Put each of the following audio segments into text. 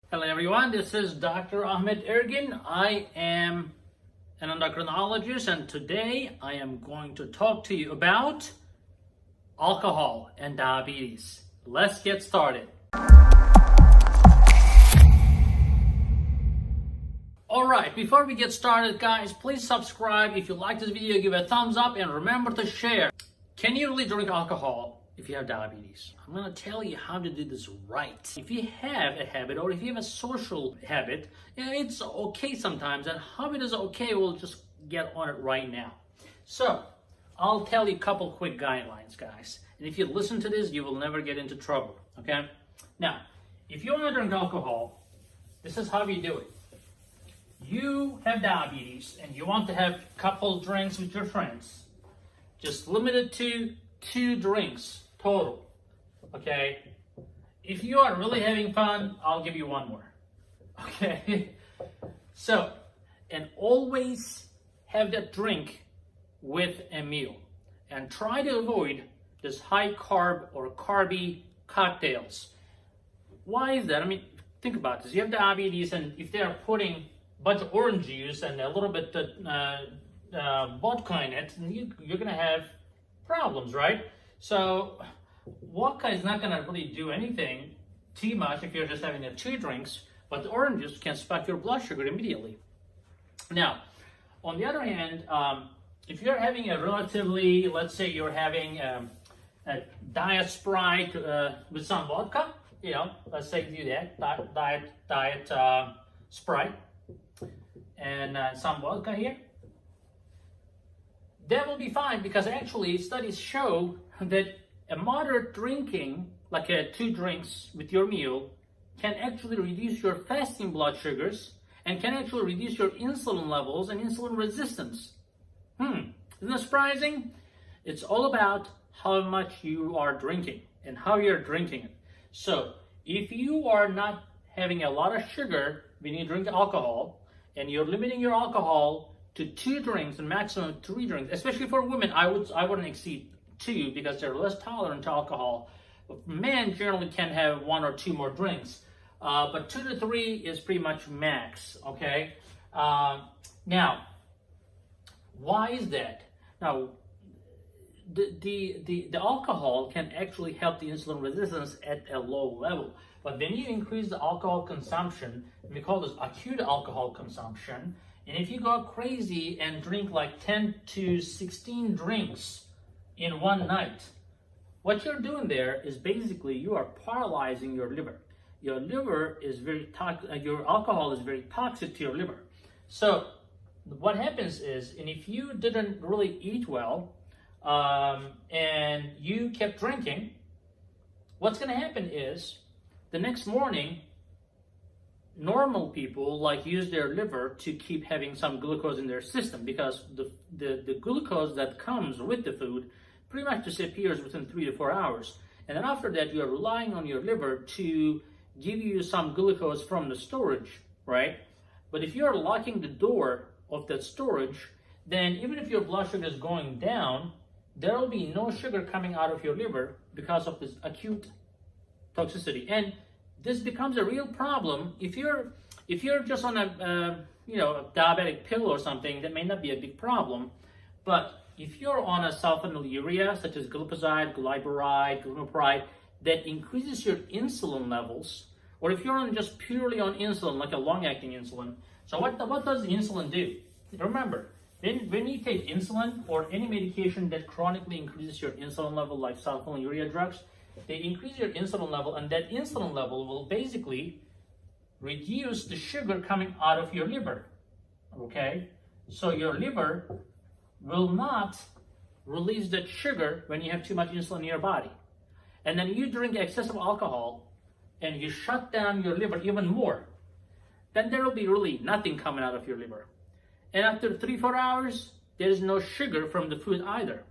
Hello everyone, this is Dr. Ahmed Ergin. I am an endocrinologist and today I am going to talk to you about alcohol and diabetes. Let's get started. Alright, before we get started guys, please subscribe. If you like this video, give a thumbs up and remember to share. Can you really drink alcohol if you have diabetes? I'm going to tell you how to do this right. If you have a habit or if you have a social habit, it's okay sometimes, and how it is okay, we'll just get on it right now. So, I'll tell you a couple quick guidelines, guys. And if you listen to this, you will never get into trouble, okay? Now, if you want to drink alcohol, this is how you do it. You have diabetes and you want to have a couple drinks with your friends. Just limit it to 2 drinks total, okay? If you are really having fun, I'll give you 1 more, okay? So, and always have that drink with a meal. And try to avoid this high carb or carby cocktails. Why is that? I mean, think about this. You have diabetes, and if they are putting a bunch of orange juice and a little bit vodka in it, you're gonna have problems, right? So vodka is not gonna really do anything too much if you're just having 2 drinks, but the orange juice can spike your blood sugar immediately. Now, on the other hand, if you're having a relatively, let's say you're having a diet Sprite with some vodka, you know, let's say you do that, diet Sprite and some vodka here, that will be fine, because actually studies show that a moderate drinking, like 2 drinks with your meal, can actually reduce your fasting blood sugars and can actually reduce your insulin levels and insulin resistance. Isn't that surprising? It's all about how much you are drinking and how you're drinking it. So if you are not having a lot of sugar when you drink alcohol, and you're limiting your alcohol to 2 drinks and maximum 3 drinks, especially for women, I wouldn't exceed 2 because they're less tolerant to alcohol. Men generally can have 1 or 2 more drinks, but 2 to 3 is pretty much max. Okay. Now, why is that? Now, the alcohol can actually help the insulin resistance at a low level. But when you increase the alcohol consumption, we call this acute alcohol consumption, and if you go crazy and drink like 10 to 16 drinks in one night, what you're doing there is basically you are paralyzing your liver. Your liver is very toxic, your alcohol is very toxic to your liver. So what happens is, and if you didn't really eat well, and you kept drinking, what's going to happen is the next morning, normal people use their liver to keep having some glucose in their system, because the glucose that comes with the food pretty much disappears within 3 to 4 hours. And then after that, you are relying on your liver to give you some glucose from the storage, right? But if you are locking the door of that storage, then even if your blood sugar is going down, there will be no sugar coming out of your liver because of this acute toxicity. And this becomes a real problem if you're just on a diabetic pill or something. That may not be a big problem, but if you're on a sulfonylurea such as glipizide, glyburide, glimepiride, that increases your insulin levels, or if you're just purely on insulin, like a long-acting insulin. So what does the insulin do? Remember, when you take insulin or any medication that chronically increases your insulin level, like sulfonylurea drugs, they increase your insulin level, and that insulin level will basically reduce the sugar coming out of your liver, okay? So your liver will not release that sugar when you have too much insulin in your body. And then you drink excessive alcohol and you shut down your liver even more, then there will be really nothing coming out of your liver. And after 3-4 hours, there is no sugar from the food either.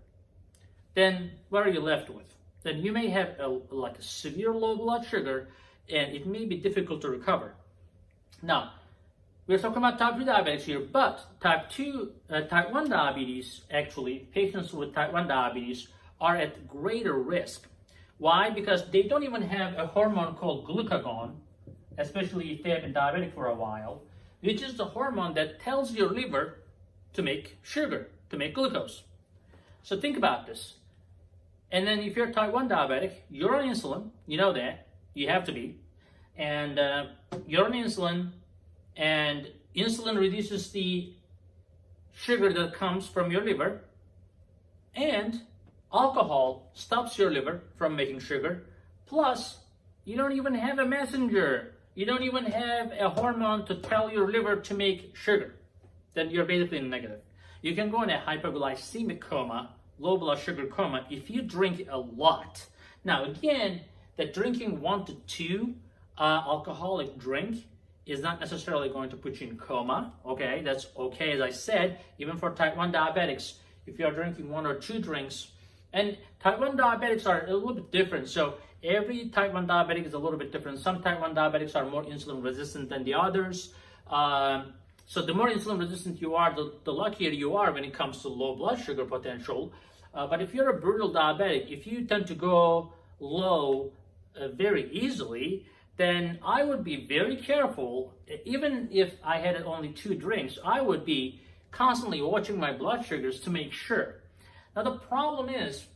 Then what are you left with? Then you may have a severe low blood sugar, and it may be difficult to recover. Now, we're talking about type 2 diabetics here, but type 1 diabetes, actually, patients with type 1 diabetes are at greater risk. Why? Because they don't even have a hormone called glucagon, especially if they have been diabetic for a while, which is the hormone that tells your liver to make sugar, to make glucose. So think about this. And then if you're type 1 diabetic, you're on insulin, you know that, you have to be, and you're on insulin, and insulin reduces the sugar that comes from your liver, and alcohol stops your liver from making sugar, plus you don't even have a messenger. You don't even have a hormone to tell your liver to make sugar. Then you're basically negative. You can go in a hypoglycemic coma, low blood sugar coma, if you drink a lot. Now again, that drinking 1 to 2 alcoholic drink is not necessarily going to put you in coma. Okay, that's okay, as I said, even for type 1 diabetics, if you are drinking 1 or 2 drinks. And type 1 diabetics are a little bit different. So every type 1 diabetic is a little bit different. Some type 1 diabetics are more insulin resistant than the others. So the more insulin resistant you are, the luckier you are when it comes to low blood sugar potential. But if you're a brutal diabetic, if you tend to go low very easily, then I would be very careful. Even if I had only 2 drinks, I would be constantly watching my blood sugars to make sure. Now the problem is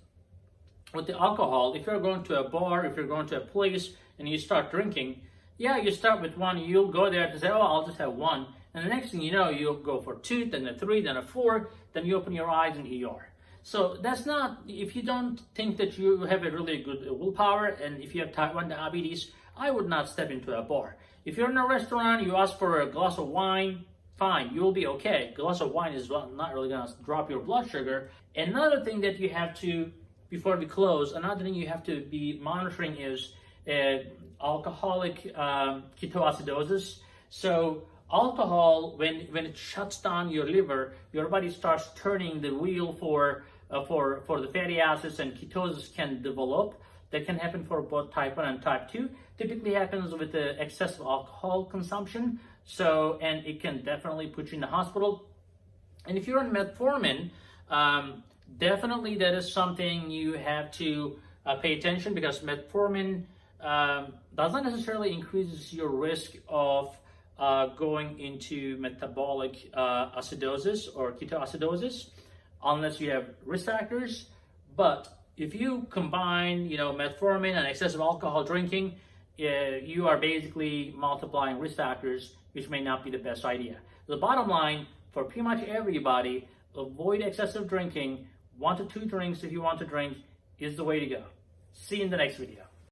with the alcohol, if you're going to a bar, if you're going to a place and you start drinking, yeah, you start with 1, you'll go there to say, oh, I'll just have 1. And the next thing you know, you'll go for 2, then a 3, then a 4, then you open your eyes in ER. So that's not, if you don't think that you have a really good willpower, and if you have type 1 diabetes, I would not step into a bar. If you're in a restaurant, you ask for a glass of wine, fine, you'll be okay. A glass of wine is not really gonna drop your blood sugar. Another thing that you have to, before we close, another thing you have to be monitoring is alcoholic ketoacidosis. So alcohol, when it shuts down your liver, your body starts turning the wheel for the fatty acids, and ketosis can develop. That can happen for both type 1 and type 2. Typically happens with the excessive alcohol consumption. So, and it can definitely put you in the hospital. And if you're on metformin, definitely that is something you have to pay attention, because metformin does not necessarily increase your risk of going into metabolic acidosis or ketoacidosis unless you have risk factors. But if you combine, metformin and excessive alcohol drinking, you are basically multiplying risk factors, which may not be the best idea. The bottom line for pretty much everybody, avoid excessive drinking. 1 to 2 drinks if you want to drink is the way to go. See you in the next video.